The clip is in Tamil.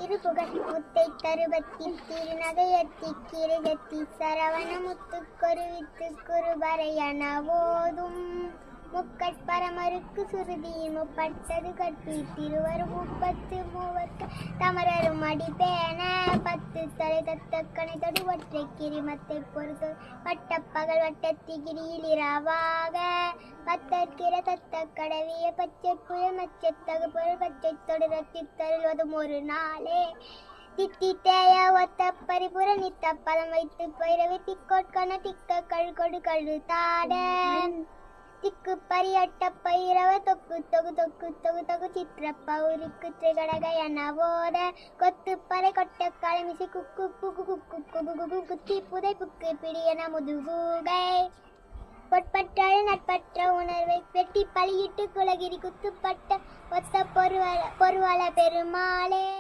இருபுகழ் முத்தை தருபத்தில் திருநகையத்தி கிரகத்தி சரவண முத்து கொருவித்து குருபரையன ஓதும் முக்கட்பரமருக்கு சுருதி முப்பட்டது கட்டி திருவர் முப்பத்து மூவர்க்கு தமரரும் அடிப்பேன பத்து தலை தத்தக்கணை தொடு ஒற்றை கிரிமத்தை பொறுத்து வட்டப்பகல் வட்டத்திகிரியில் இரவாக பத்தற்கிற தத்த கடவிய பச்சை புயல் மச்சத்தகு பொருள் பச்சை தொடு ரத்தி தருவதும் ஒரு நாளே தித்தித்தேய ஒத்த பரிபுர நித்த பதம் வைத்து பயிரவி திக்கோட்கண திக்க கழுகொடு கழு தாட திக்கு பரியட்ட பைரவ தொக்கு தொகு தொக்கு தொகு தொகு சித்திர பௌரிக்கு திரிகடகையன போத கொத்து பறை கொட்ட களமிசி குக்கு குக்கு குக்கு குகு குத்தி புதை புக்கு பிடியன முதுகூகை பொற்பற்றாழ நட்பற்ற உணர்வை வெட்டி பலியிட்டு குலகிரி குத்துப்பட்ட ஒத்த பொருவள பெருமாளே.